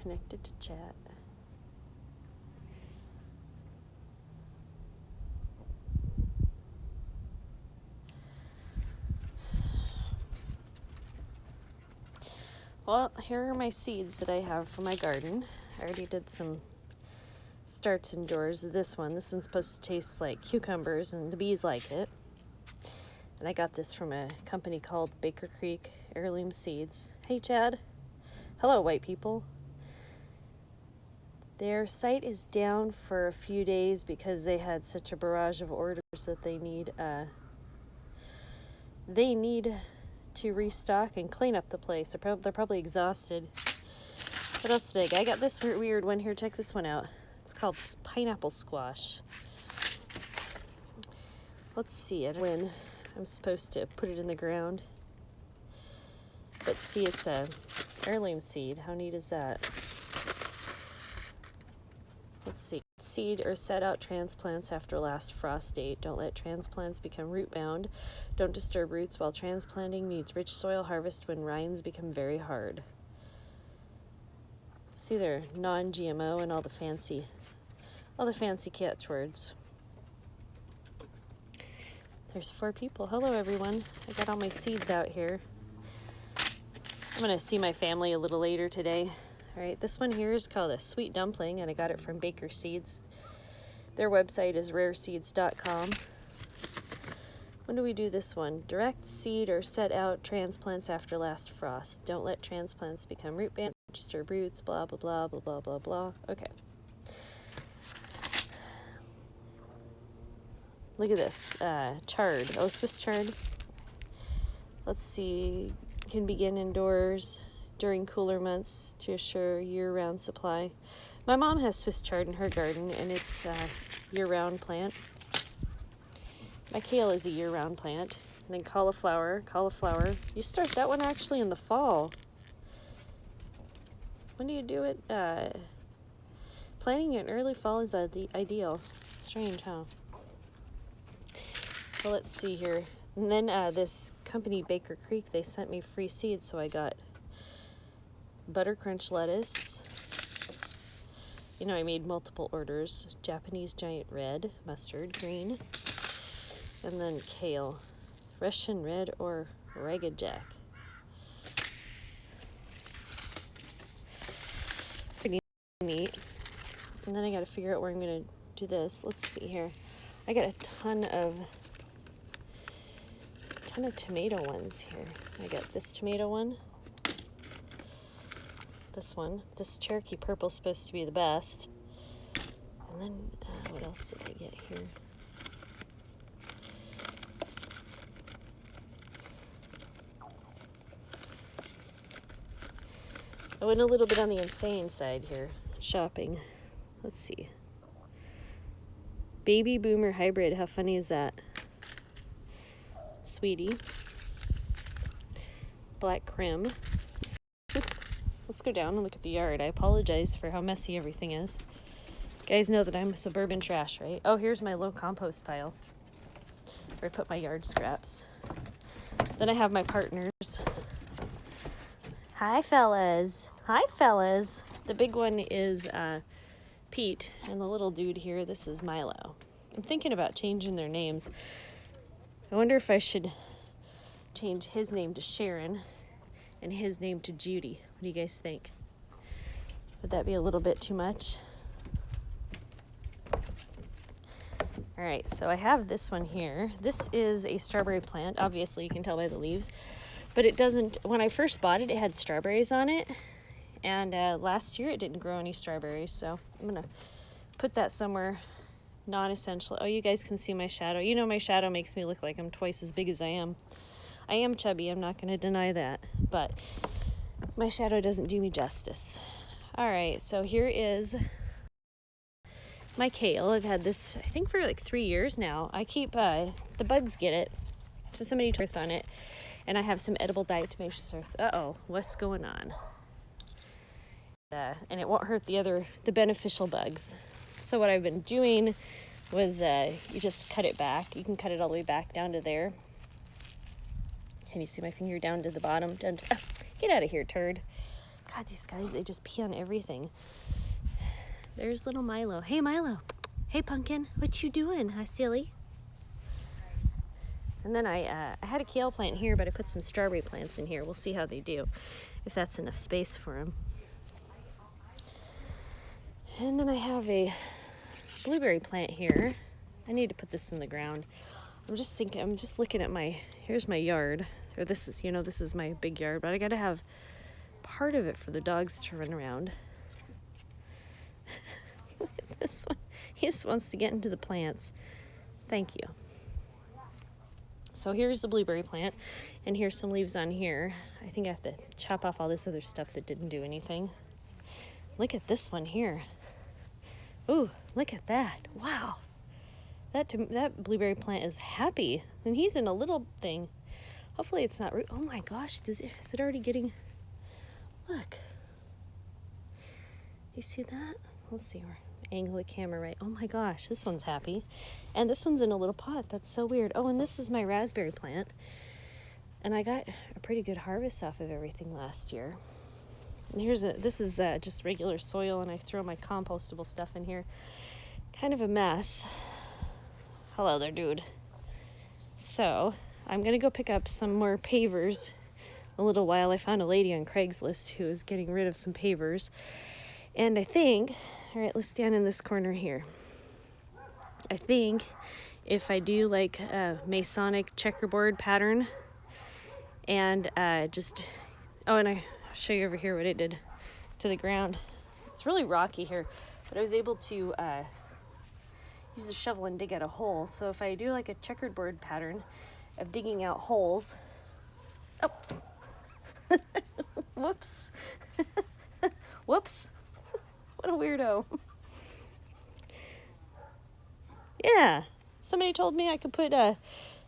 connected to chat. Well, here are my seeds that I have for my garden. I already did some starts indoors. This one's supposed to taste like cucumbers, and the bees like it. And I got this from a company called Baker Creek Heirloom Seeds. Hey, Chad. Hello, white people. Their site is down for a few days because they had such a barrage of orders that they need to restock and clean up the place. They're probably exhausted. What else did I get? I got this weird one here. Check this one out. It's called pineapple squash. Let's see it when I'm supposed to put it in the ground. But see, it's a heirloom seed. How neat is that? Let's see. Seed or set out transplants after last frost date. Don't let transplants become root bound. Don't disturb roots while transplanting. Needs rich soil. Harvest when rinds become very hard. See, they're non-GMO and all the fancy catchwords. There's 4 people. Hello, everyone. I got all my seeds out here. I'm gonna see my family a little later today. All right, this one here is called a sweet dumpling, and I got it from Baker Seeds. Their website is rareseeds.com. When do we do this one? Direct seed or set out transplants after last frost. Don't let transplants become root bound, disturb roots, blah, blah, blah, blah, blah, blah, blah. Okay. Look at this, chard. Oh, Swiss chard. Let's see, can begin indoors during cooler months to assure year-round supply. My mom has Swiss chard in her garden, and it's a year-round plant. My kale is a year-round plant. And then cauliflower. You start that one actually in the fall. When do you do it? Planting in early fall is the ideal. Strange, huh? Well, let's see here. And then this company, Baker Creek, they sent me free seeds, so I got butter crunch lettuce. You know, I made multiple orders. Japanese giant red, mustard green, and then kale, Russian red or ragged jack. Pretty neat. And then I got to figure out where I'm going to do this. Let's see here. I got a ton of tomato ones here. I got this tomato one. This one. This Cherokee purple is supposed to be the best. And then, what else did I get here? I went a little bit on the insane side here, shopping. Let's see. Baby Boomer Hybrid, how funny is that? Sweetie. Black Crim. Let's go down and look at the yard. I apologize for how messy everything is. You guys know that I'm a suburban trash, right? Oh, here's my low compost pile where I put my yard scraps. Then I have my partners. Hi, fellas. Hi, fellas. The big one is Pete, and the little dude here, this is Milo. I'm thinking about changing their names. I wonder if I should change his name to Sharon and his name to Judy. What do you guys think? Would that be a little bit too much? All right, so I have this one here. This is a strawberry plant. Obviously, you can tell by the leaves. But it doesn't, when I first bought it, it had strawberries on it. And last year, it didn't grow any strawberries. So I'm going to put that somewhere non-essential. Oh, you guys can see my shadow. You know my shadow makes me look like I'm twice as big as I am. I am chubby, I'm not going to deny that, but my shadow doesn't do me justice. All right, so here is my kale. I've had this, I think, for like 3 years now. I keep, the bugs get it, so somebody earth on it, and I have some edible diatomaceous earth. Uh-oh, what's going on? And it won't hurt the beneficial bugs. So what I've been doing was you just cut it back. You can cut it all the way back down to there. Can you see my finger down to the bottom? Get out of here, turd. God, these guys, they just pee on everything. There's little Milo. Hey, Milo. Hey, Pumpkin. What you doing, huh, silly? And then I had a kale plant here, but I put some strawberry plants in here. We'll see how they do, if that's enough space for them. And then I have a blueberry plant here. I need to put this in the ground. I'm just looking at here's my yard. Or this is my big yard, but I gotta have part of it for the dogs to run around. This one, he just wants to get into the plants. Thank you. So here's the blueberry plant, and here's some leaves on here. I think I have to chop off all this other stuff that didn't do anything. Look at this one here. Ooh, look at that. Wow. That blueberry plant is happy, and he's in a little thing. Hopefully it's not oh my gosh, is it already getting, look. You see that? Let's see where angle the camera right. Oh my gosh, this one's happy. And this one's in a little pot. That's so weird. Oh, and this is my raspberry plant. And I got a pretty good harvest off of everything last year. And this is just regular soil, and I throw my compostable stuff in here. Kind of a mess. Hello there, dude. So, I'm gonna go pick up some more pavers in a little while. I found a lady on Craigslist who is getting rid of some pavers. And I think, all right, let's stand in this corner here. I think if I do like a Masonic checkerboard pattern and and I'll show you over here what it did to the ground. It's really rocky here, but I was able to use a shovel and dig out a hole. So if I do like a checkerboard pattern of digging out holes, oh, whoops, whoops, what a weirdo. Yeah, somebody told me I could put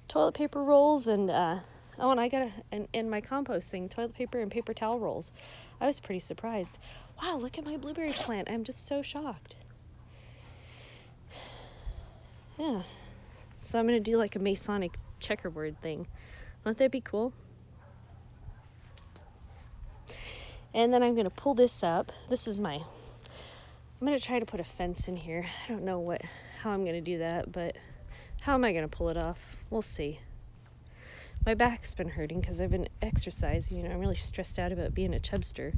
toilet paper rolls and and I got in my compost thing, toilet paper and paper towel rolls. I was pretty surprised. Wow, look at my blueberry plant. I'm just so shocked. Yeah, so I'm gonna do like a Masonic checkerboard thing. Won't that be cool? And then I'm gonna pull this up. I'm gonna try to put a fence in here. I don't know how I'm gonna do that, but how am I gonna pull it off? We'll see. My back's been hurting because I've been exercising. I'm really stressed out about being a chubster,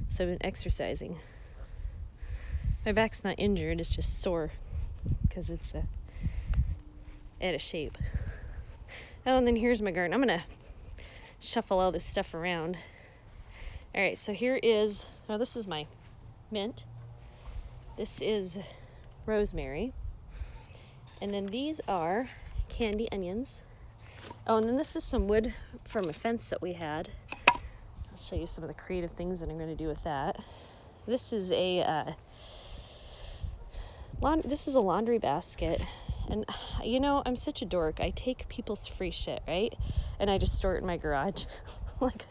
so I've been exercising. My back's not injured, it's just sore because it's out of shape. Oh, and then here's my garden. I'm gonna shuffle all this stuff around. All right, so this is my mint. This is rosemary. And then these are candy onions. Oh, and then this is some wood from a fence that we had. I'll show you some of the creative things that I'm going to do with that. This is a laundry basket. And, I'm such a dork. I take people's free shit, right? And I just store it in my garage. Like,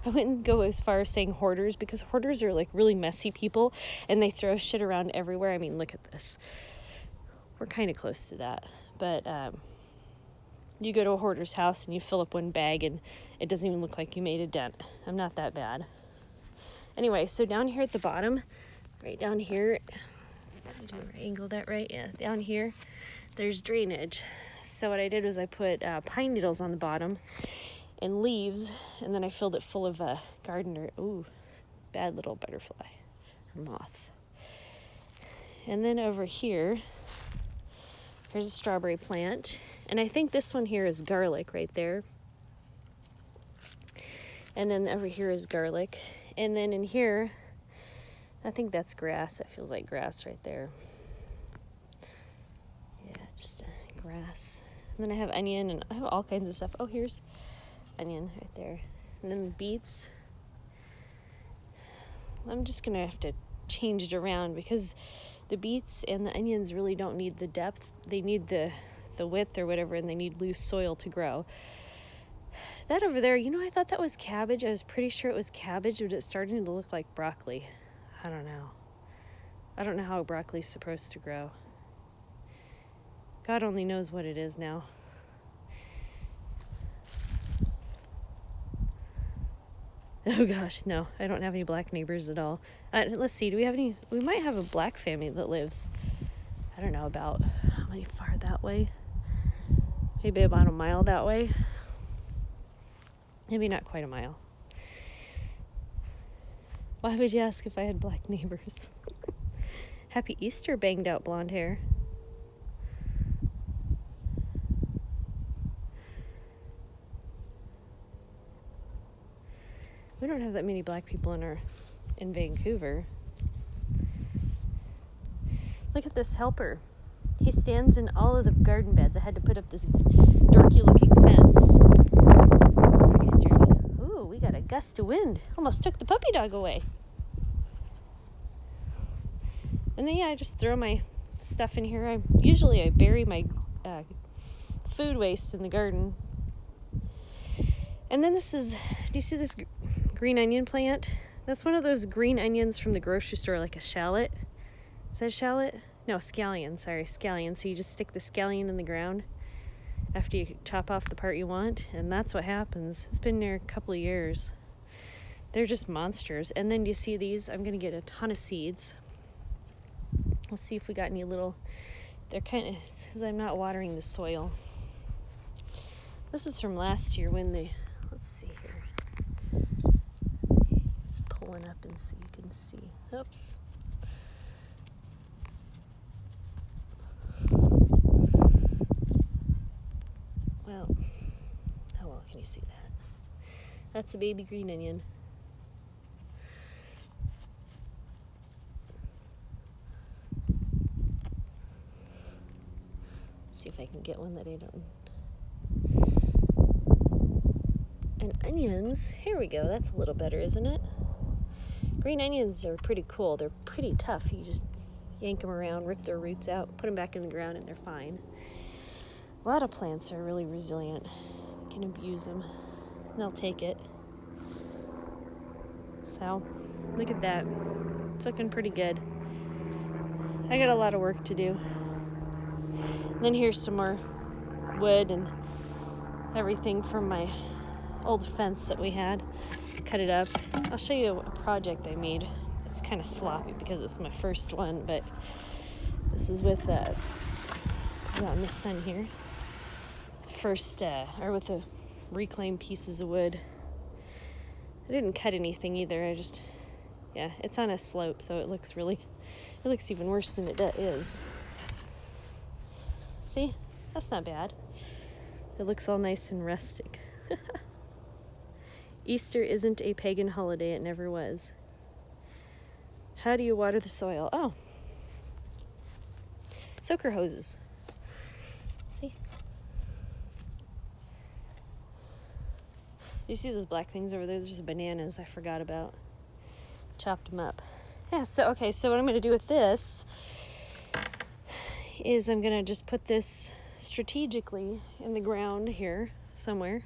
I wouldn't go as far as saying hoarders, because hoarders are like really messy people and they throw shit around everywhere. I mean, look at this. We're kind of close to that. But you go to a hoarder's house and you fill up one bag and it doesn't even look like you made a dent. I'm not that bad. Anyway, so down here at the bottom, right down here, did I angle that right? Yeah, down here, there's drainage. So what I did was I put pine needles on the bottom and leaves, and then I filled it full of gardener. Ooh, bad little butterfly or moth. And then over here, here's a strawberry plant, and I think this one here is garlic right there. And then over here is garlic, and then in here, I think that's grass. That feels like grass right there. Yeah, just grass. And then I have onion, and I have all kinds of stuff. Oh, here's onion right there. And then beets. I'm just gonna have to change it around because the beets and the onions really don't need the depth. They need the width or whatever, and they need loose soil to grow. That over there, I thought that was cabbage. I was pretty sure it was cabbage, but it's starting to look like broccoli. I don't know. I don't know how broccoli's supposed to grow. God only knows what it is now. Oh gosh, no, I don't have any black neighbors at all. Let's see, do we have any? We might have a black family that lives, I don't know, about how many far that way? Maybe about a mile that way. Maybe not quite a mile. Why would you ask if I had black neighbors? Happy Easter, banged out blonde hair. We don't have that many black people in Vancouver. Look at this helper. He stands in all of the garden beds. I had to put up this dorky looking fence. It's pretty sturdy. Ooh, we got a gust of wind. Almost took the puppy dog away. And then I just throw my stuff in here. I bury my food waste in the garden. And then do you see this green onion plant? That's one of those green onions from the grocery store, like a shallot. Is that a shallot? No, scallion. Sorry, scallion. So you just stick the scallion in the ground after you chop off the part you want, and that's what happens. It's been there a couple of years. They're just monsters. And then you see these? I'm going to get a ton of seeds. We'll see if we got any little... They're kind of... Because I'm not watering the soil. This is from last year when they... Let's see here. Let's pull one up and so you can see. Oops. Well, how well can you see that? That's a baby green onion. See if I can get one that I don't... And onions, here we go. That's a little better, isn't it? Green onions are pretty cool. They're pretty tough. You just yank them around, rip their roots out, put them back in the ground, and they're fine. A lot of plants are really resilient. You can abuse them, and they'll take it. So, look at that. It's looking pretty good. I got a lot of work to do. And then here's some more wood and everything from my old fence that we had. Cut it up. I'll show you a project I made. It's kind of sloppy because it's my first one, but this is with my son here. With the reclaimed pieces of wood. I didn't cut anything either. It's on a slope, so it looks even worse than it is. See? That's not bad. It looks all nice and rustic. Easter isn't a pagan holiday. It never was. How do you water the soil? Oh. Soaker hoses. See? You see those black things over there? There's bananas I forgot about. Chopped them up. Yeah, so what I'm going to do with this is I'm going to just put this strategically in the ground here somewhere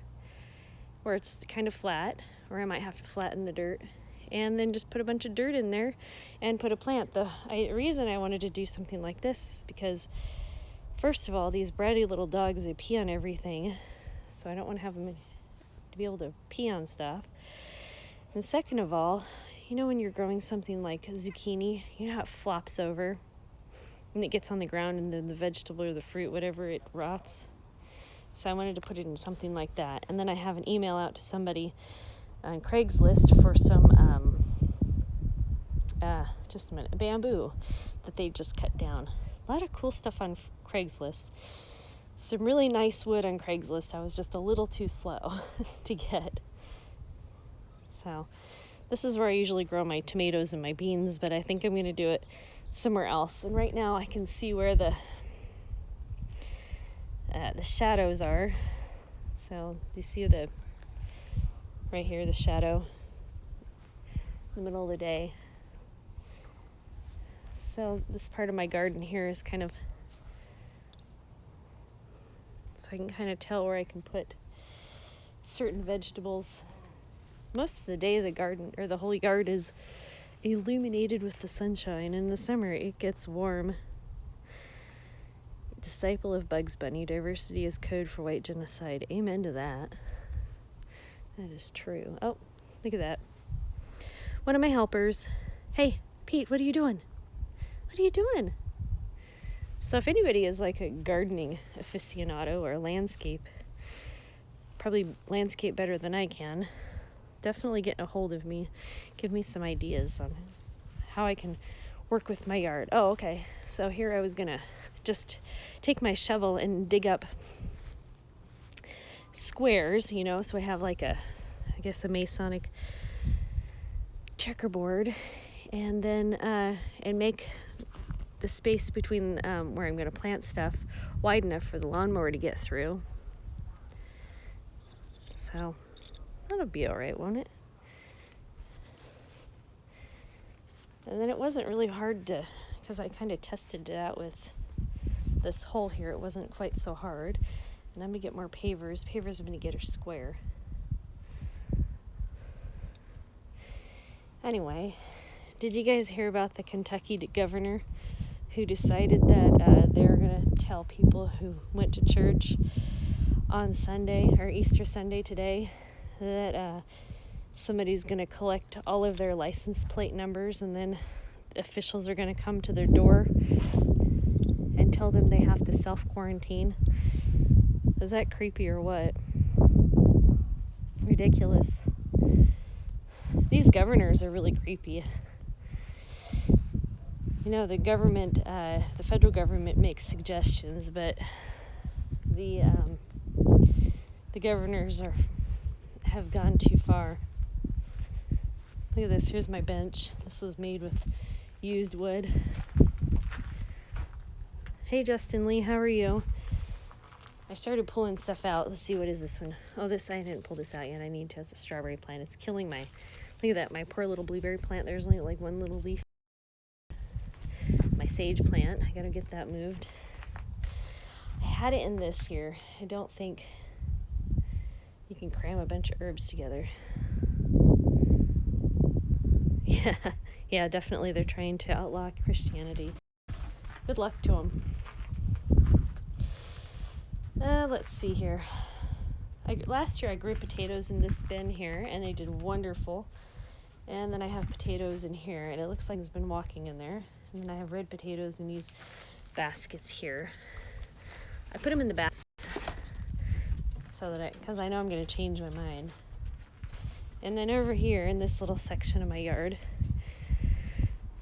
where it's kind of flat, or I might have to flatten the dirt, and then just put a bunch of dirt in there and put a plant. The reason I wanted to do something like this is because, first of all, these bratty little dogs, they pee on everything, so I don't want to have them to be able to pee on stuff. And second of all, when you're growing something like zucchini, you know how it flops over and it gets on the ground and then the vegetable or the fruit, whatever, it rots. So I wanted to put it in something like that. And then I have an email out to somebody on Craigslist for some, bamboo that they just cut down. A lot of cool stuff on Craigslist. Some really nice wood on Craigslist. I was just a little too slow to get. So this is where I usually grow my tomatoes and my beans, but I think I'm going to do it somewhere else. And right now I can see where the shadows are. So you see right here, the shadow in the middle of the day. So this part of my garden here is so I can kind of tell where I can put certain vegetables. Most of the day the garden, or the whole yard, is illuminated with the sunshine. In the summer it gets warm. Disciple of Bugs Bunny, diversity is code for white genocide. Amen to that. That is true. Oh, Look at that. One of my helpers. Hey, Pete, what are you doing? What are you doing? So if anybody is like a gardening aficionado or landscape, probably landscape better than I can, definitely get a hold of me. Give me some ideas on how I can work with my yard. Oh, okay. So here I was going to just take my shovel and dig up squares, you know, so I have like a Masonic checkerboard, and then and make the space between where I'm going to plant stuff wide enough for the lawnmower to get through. So that'll be all right, won't it? And then it wasn't really hard to, because I kind of tested it out with this hole here. It wasn't quite so hard. And I'm going to get more pavers. Pavers are going to get her square. Anyway, did you guys hear about the Kentucky governor who decided that they were going to tell people who went to church on Sunday, or Easter Sunday today, that somebody's going to collect all of their license plate numbers, and then officials are going to come to their door and tell them they have to self-quarantine? Is that creepy or what? Ridiculous. These governors are really creepy. You know, the government, the federal government makes suggestions, but the governors have gone too far. Look at this. Here's my bench. This was made with used wood. Hey, Justin Lee, how are you? I started pulling stuff out. Let's see, what is this one? Oh, I didn't pull this out yet. I need to. It's a strawberry plant. It's killing my, look at that, my poor little blueberry plant. There's only like one little leaf. My sage plant. I gotta get that moved. I had it in this here. I don't think you can cram a bunch of herbs together. Yeah, definitely they're trying to outlaw Christianity. Good luck to them. Let's see here. Last year I grew potatoes in this bin here, and they did wonderful. And then I have potatoes in here, and it looks like it's been walking in there. And then I have red potatoes in these baskets here. I put them in the baskets so that because I know I'm going to change my mind. And then over here in this little section of my yard,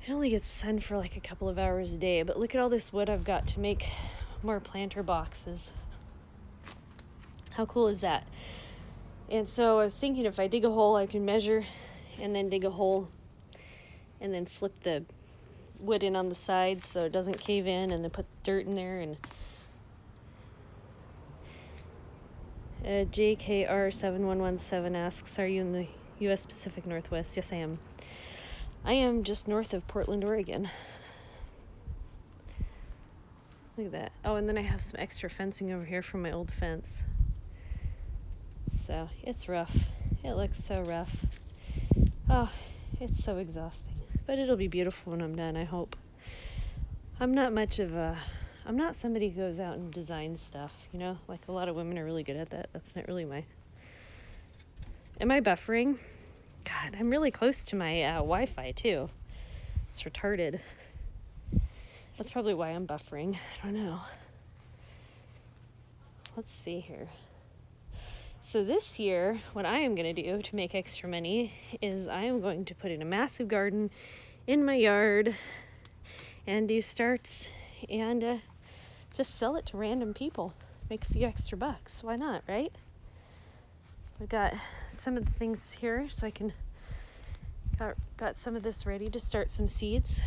it only gets sun for like a couple of hours a day, but look at all this wood I've got to make more planter boxes. How cool is that? And so I was thinking, if I dig a hole, I can measure and then dig a hole and then slip the wood in on the sides so it doesn't cave in, and then put dirt in there. And JKR7117 asks, are you in the U.S. Pacific Northwest? Yes, I am. I am just north of Portland, Oregon. Look at that. Oh, and then I have some extra fencing over here from my old fence. So it's rough. It looks so rough. Oh, it's so exhausting. But it'll be beautiful when I'm done, I hope. I'm not somebody who goes out and designs stuff, you know? Like a lot of women are really good at that. That's not really my... Am I buffering? God, I'm really close to my Wi-Fi too. It's retarded. That's probably why I'm buffering. I don't know. Let's see here. So this year, what I am going to do to make extra money is I am going to put in a massive garden in my yard and do starts and just sell it to random people. Make a few extra bucks. Why not, right? I've got some of the things here, so I can got some of this ready to start some seeds.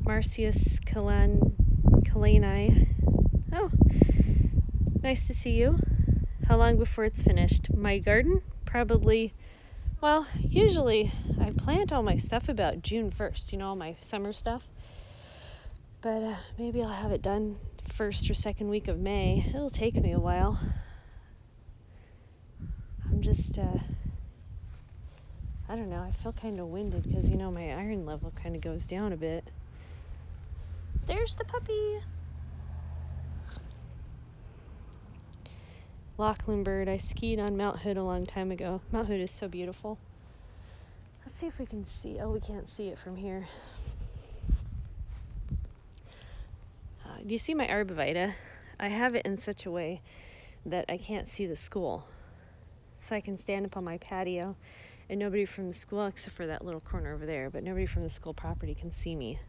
Marcius Kalani. Oh, nice to see you. How long before it's finished? My garden? Probably, well, usually I plant all my stuff about June 1st, you know, all my summer stuff. But maybe I'll have it done first or second week of May. It'll take me a while. I'm just, I don't know, I feel kind of winded because, you know, my iron level kind of goes down a bit. There's the puppy. Lachlan Bird. I skied on Mount Hood a long time ago. Mount Hood is so beautiful. Let's see if we can see. Oh, we can't see it from here. Do you see my arborvitae? I have it in such a way that I can't see the school. So I can stand up on my patio and nobody from the school, except for that little corner over there, but nobody from the school property can see me.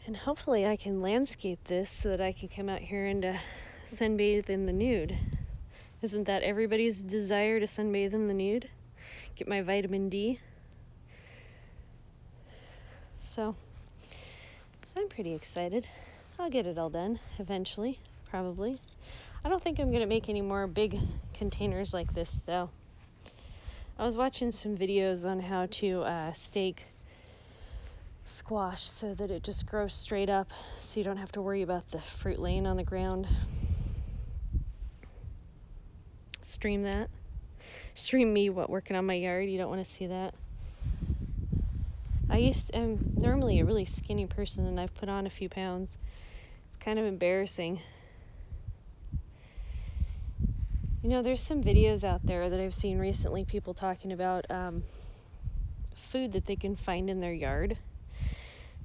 And hopefully I can landscape this so that I can come out here and sunbathe in the nude. Isn't that everybody's desire, to sunbathe in the nude? Get my vitamin D. So I'm pretty excited. I'll get it all done eventually, probably. I don't think I'm going to make any more big containers like this, though. I was watching some videos on how to stake squash so that it just grows straight up, so you don't have to worry about the fruit laying on the ground. Stream that. Stream me working on my yard. You don't want to see that. I'm normally a really skinny person, and I've put on a few pounds. It's kind of embarrassing. You know, there's some videos out there that I've seen recently, people talking about food that they can find in their yard.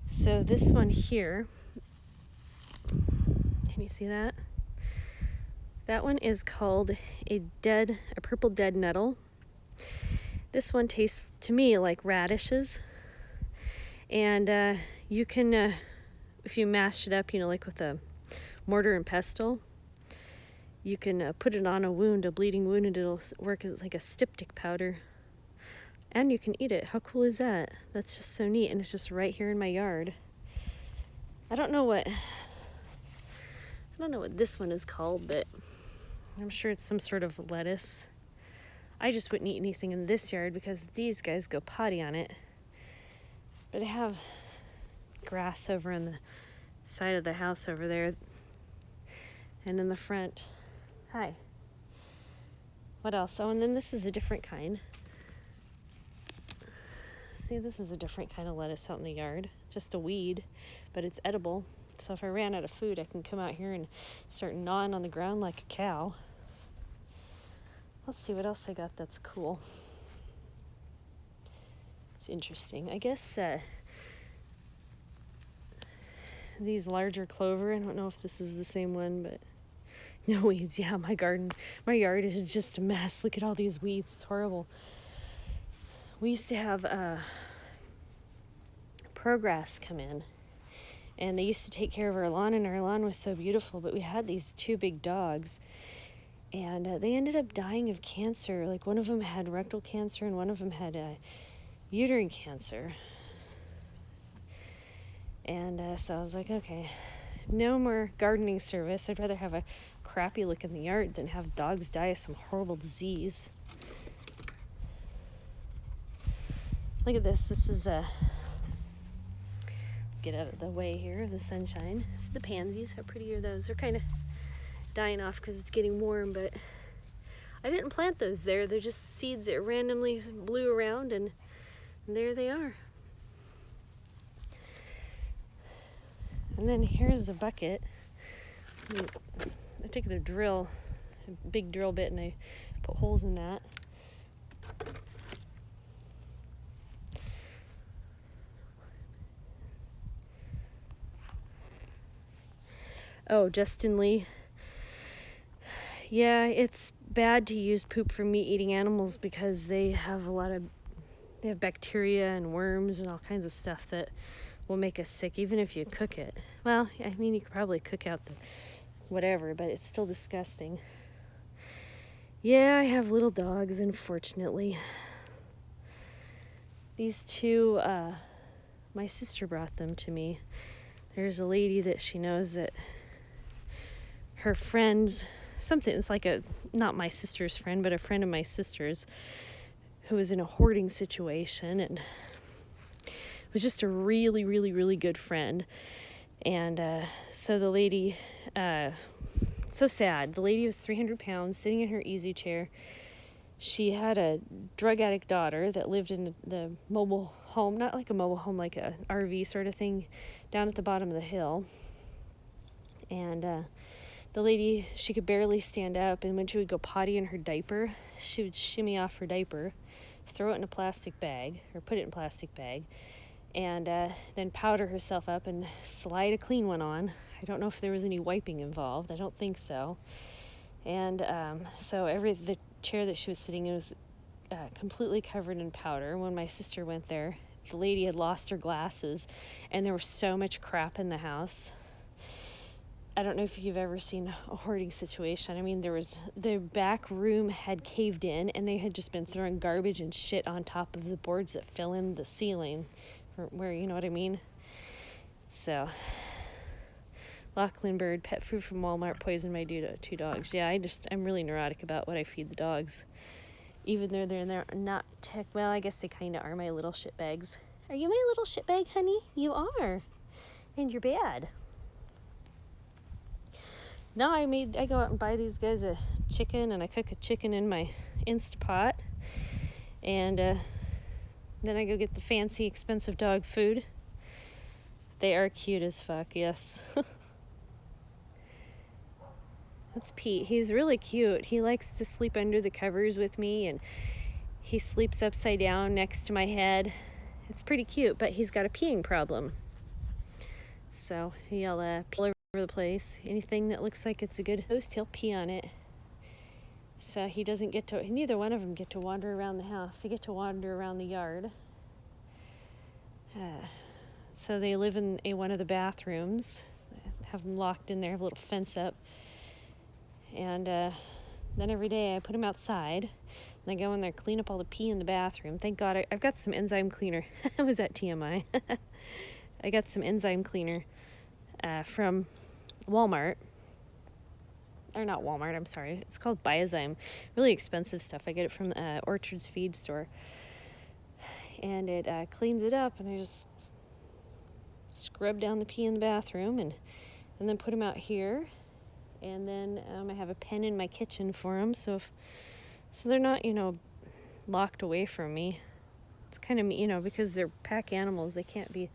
So this one here, can you see that? That one is called a purple dead nettle. This one tastes to me like radishes. And you can, if you mash it up, like with a mortar and pestle, you can put it on a bleeding wound, and it'll work as like a styptic powder. And you can eat it. How cool is that? That's just so neat, and it's just right here in my yard. I don't know what this one is called, but I'm sure it's some sort of lettuce. I just wouldn't eat anything in this yard because these guys go potty on it. But I have grass over on the side of the house over there, and in the front. Hi. What else? Oh, and then this is a different kind. See, this is a different kind of lettuce out in the yard. Just a weed, but it's edible. So if I ran out of food, I can come out here and start gnawing on the ground like a cow. Let's see what else I got that's cool. It's interesting. I guess these larger clover, I don't know if this is the same one, but no weeds. Yeah, my yard is just a mess. Look at all these weeds. It's horrible. We used to have ProGrass come in, and they used to take care of our lawn, and our lawn was so beautiful, but we had these two big dogs, and they ended up dying of cancer. Like, one of them had rectal cancer, and one of them had uterine cancer. And so I was like, okay, no more gardening service. I'd rather have a crappy look in the yard than have dogs die of some horrible disease. Look at this. This is get out of the way here, the sunshine. This is the pansies. How pretty are those? They're kind of dying off because it's getting warm, but I didn't plant those there. They're just seeds that randomly blew around, and there they are. And then here's a bucket. I took the drill, a big drill bit, and I put holes in that. Oh, Justin Lee. Yeah, it's bad to use poop for meat-eating animals because they have bacteria and worms and all kinds of stuff that will make us sick, even if you cook it. Well, I mean, you could probably cook out the whatever, but it's still disgusting. Yeah, I have little dogs, unfortunately. These two, my sister brought them to me. There's a lady that she knows that her friends, it's like not my sister's friend, but a friend of my sister's, who was in a hoarding situation and was just a really, really, really good friend. And so the lady, so sad. The lady was 300 pounds, sitting in her easy chair. She had a drug addict daughter that lived in the mobile home, not like a mobile home, like a RV sort of thing, down at the bottom of the hill. And the the lady, she could barely stand up, and when she would go potty in her diaper, she would shimmy off her diaper, throw it in a plastic bag, or put it in a plastic bag, and then powder herself up and slide a clean one on. I don't know if there was any wiping involved. I don't think so. And so the chair that she was sitting in was completely covered in powder. When my sister went there, the lady had lost her glasses, and there was so much crap in the house. I don't know if you've ever seen a hoarding situation. I mean, the back room had caved in, and they had just been throwing garbage and shit on top of the boards that fill in the ceiling, where, you know what I mean? So, Lachlan Bird, pet food from Walmart, poisoned my two dogs. Yeah, I'm really neurotic about what I feed the dogs. Even though they're not well, I guess they kind of are my little shit bags. Are you my little shit bag, honey? You are. And you're bad. No, I go out and buy these guys a chicken, and I cook a chicken in my Instapot. And then I go get the fancy, expensive dog food. They are cute as fuck, yes. That's Pete. He's really cute. He likes to sleep under the covers with me, and he sleeps upside down next to my head. It's pretty cute, but he's got a peeing problem. So he'll pee all over the place. Anything that looks like it's a good host, he'll pee on it. So he doesn't neither one of them get to wander around the house. They get to wander around the yard. So they live in one of the bathrooms. Have them locked in there, have a little fence up. And then every day I put them outside. And I go in there, clean up all the pee in the bathroom. Thank God I've got some enzyme cleaner. I was at TMI. I got some enzyme cleaner from Walmart. Or not Walmart, I'm sorry. It's called Biozyme. Really expensive stuff. I get it from Orchard's Feed Store. And it cleans it up, and I just scrub down the pee in the bathroom and then put them out here. And then I have a pen in my kitchen for them, so they're not, locked away from me. It's kind of, because they're pack animals, they can't be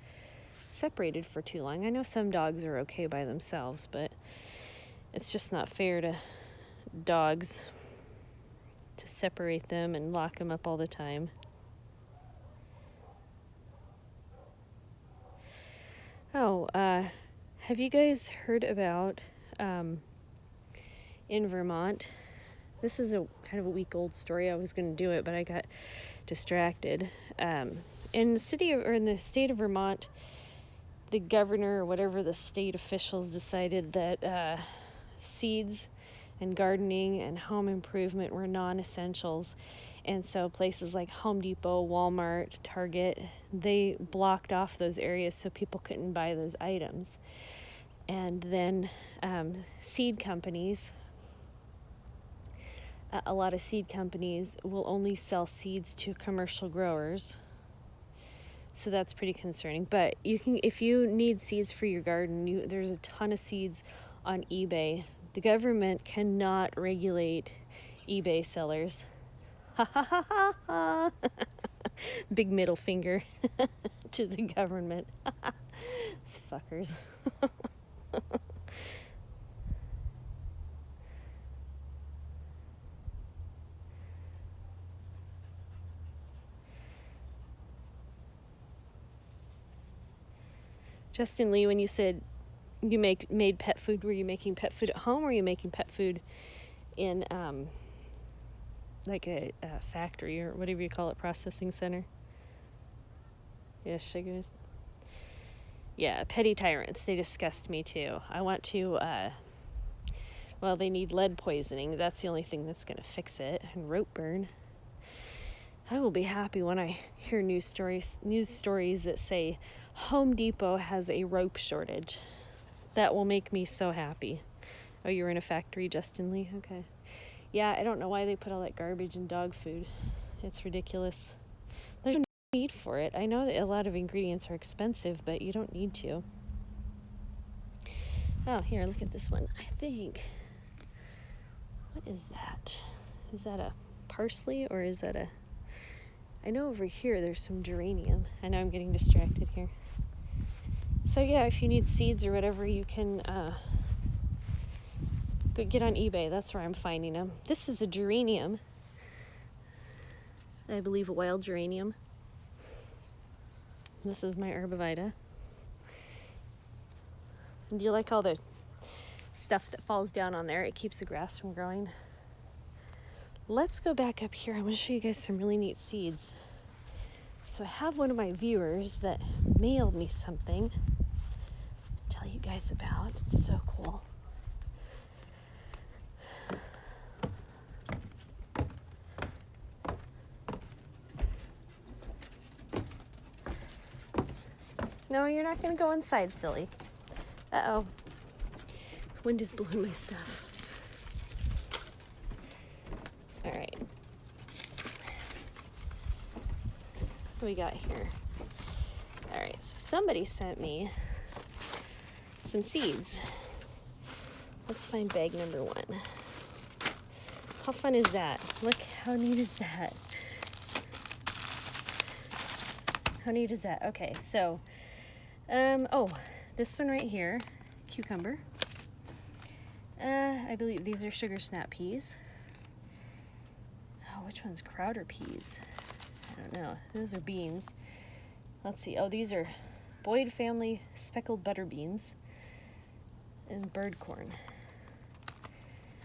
separated for too long. I know some dogs are okay by themselves, but it's just not fair to dogs to separate them and lock them up all the time. Oh, have you guys heard about, in Vermont, this is a kind of a week-old story. I was going to do it, but I got distracted. In the state of Vermont, the governor or whatever the state officials decided that seeds and gardening and home improvement were non-essentials. And so places like Home Depot, Walmart, Target, they blocked off those areas so people couldn't buy those items. And then seed companies, a lot of seed companies will only sell seeds to commercial growers. So that's pretty concerning. But if you need seeds for your garden, there's a ton of seeds on eBay. The government cannot regulate eBay sellers. Ha ha ha ha ha. Big middle finger to the government. These fuckers. Justin Lee, when you said you made pet food, were you making pet food at home, or were you making pet food in like a factory or whatever you call it, processing center? Yeah, sugars. Yeah, petty tyrants, they disgust me too. I want to, they need lead poisoning. That's the only thing that's going to fix it. And rope burn. I will be happy when I hear news stories that say Home Depot has a rope shortage. That will make me so happy. Oh, you're in a factory, Justin Lee? Okay. Yeah, I don't know why they put all that garbage in dog food. It's ridiculous. There's no need for it. I know that a lot of ingredients are expensive, but you don't need to. Oh, here, look at this one. I think, what is that? Is that a parsley, or is that I know over here there's some geranium. I know I'm getting distracted here. So yeah, if you need seeds or whatever, you can Go get on eBay. That's where I'm finding them. This is a geranium. I believe a wild geranium. This is my Arborvitae. And do you like all the stuff that falls down on there? It keeps the grass from growing. Let's go back up here. I want to show you guys some really neat seeds. So I have one of my viewers that mailed me something to tell you guys about. It's so cool. No, you're not going to go inside, silly. Uh-oh. Wind is blowing my stuff. All right. What do we got here? All right, so somebody sent me some seeds. Let's find bag number 1. How fun is that? Look, how neat is that? How neat is that? Okay, so, oh, this one right here, cucumber. I believe these are sugar snap peas. Oh, which one's Crowder peas? I don't know. Those are beans. Let's see. Oh, these are Boyd family speckled butter beans and bird corn.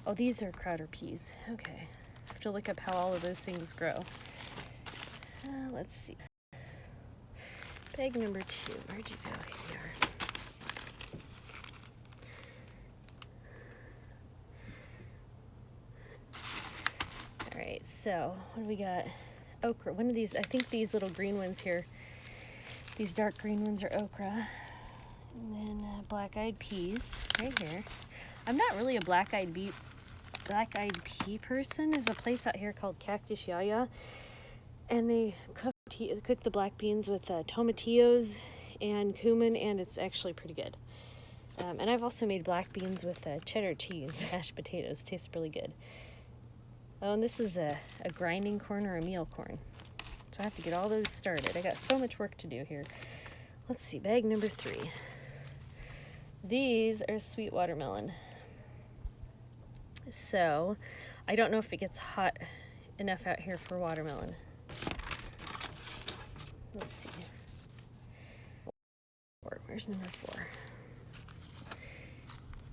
Oh, these are Crowder peas. Okay. I have to look up how all of those things grow. Let's see. Bag number 2. Where'd you go? Here you are. All right, so what do we got? Okra. One of these, I think these little green ones here, these dark green ones are okra. And then black-eyed peas right here. I'm not really a black-eyed pea person. There's a place out here called Cactus Yaya, and they cook the black beans with tomatillos and cumin, and it's actually pretty good. And I've also made black beans with cheddar cheese, mashed potatoes. Tastes really good. Oh, and this is a grinding corn or a meal corn. So I have to get all those started. I got so much work to do here. Let's see, bag number 3. These are sweet watermelon. So I don't know if it gets hot enough out here for watermelon. Let's see. Where's number 4?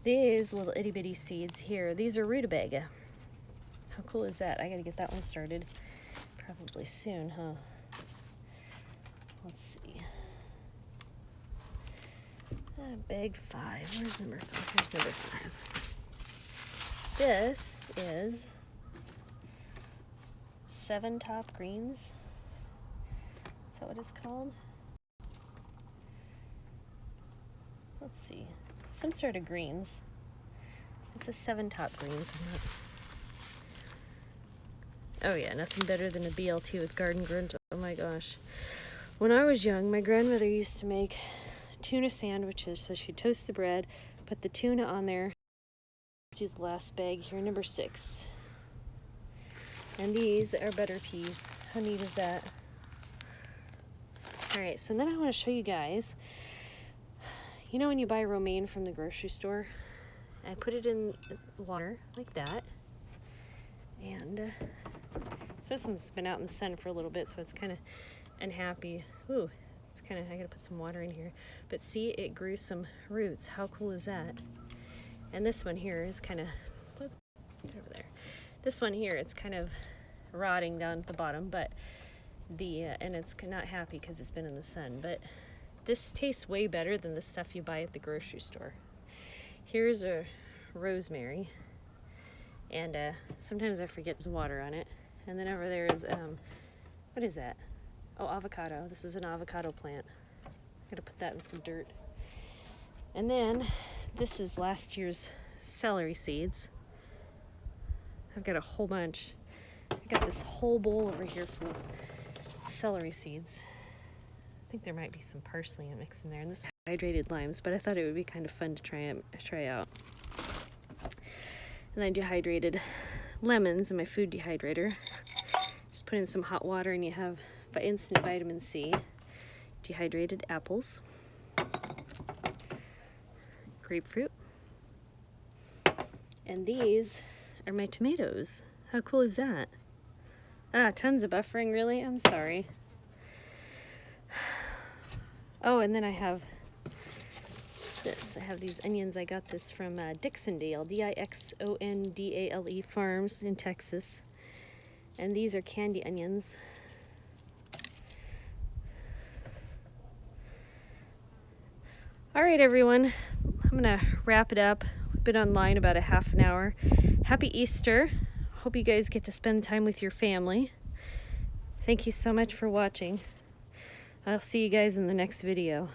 These little itty bitty seeds here, these are rutabaga. How cool is that? I gotta get that one started probably soon, huh? Let's see. Bag 5. Where's number 5? Here's number 5. This is 7 Top Greens. Is that what it's called? Let's see. Some sort of greens. It's a 7 Top Greens. Oh yeah, nothing better than a BLT with garden greens. Oh my gosh. When I was young, my grandmother used to make tuna sandwiches. So she'd toast the bread, put the tuna on there. Let's do the last bag here, number 6. And these are butter peas. How neat is that? All right, so then I want to show you guys, you know when you buy romaine from the grocery store? I put it in water like that. And this one's been out in the sun for a little bit, so it's kind of unhappy. Ooh, it's kind of, I gotta put some water in here. But see, it grew some roots. How cool is that? And this one here is kind of, over there. This one here, it's kind of rotting down at the bottom, but and it's not happy because it's been in the sun. But this tastes way better than the stuff you buy at the grocery store. Here's a rosemary. And sometimes I forget there's water on it. And then over there is, what is that? Oh, avocado. This is an avocado plant. Gotta put that in some dirt. And then this is last year's celery seeds. I've got a whole bunch. I got this whole bowl over here full of celery seeds. I think there might be some parsley mixed in there. And this is hydrated limes, but I thought it would be kind of fun to try out. And I dehydrated lemons in my food dehydrator. Just put in some hot water and you have instant vitamin C. Dehydrated apples. Grapefruit. And these are my tomatoes. How cool is that? Ah, tons of buffering, really? I'm sorry. Oh, and then I have this. I have these onions. I got this from Dixondale, Dixondale Farms in Texas. And these are candy onions. All right, everyone. I'm gonna wrap it up. We've been online about a half an hour. Happy Easter. Hope you guys get to spend time with your family. Thank you so much for watching. I'll see you guys in the next video.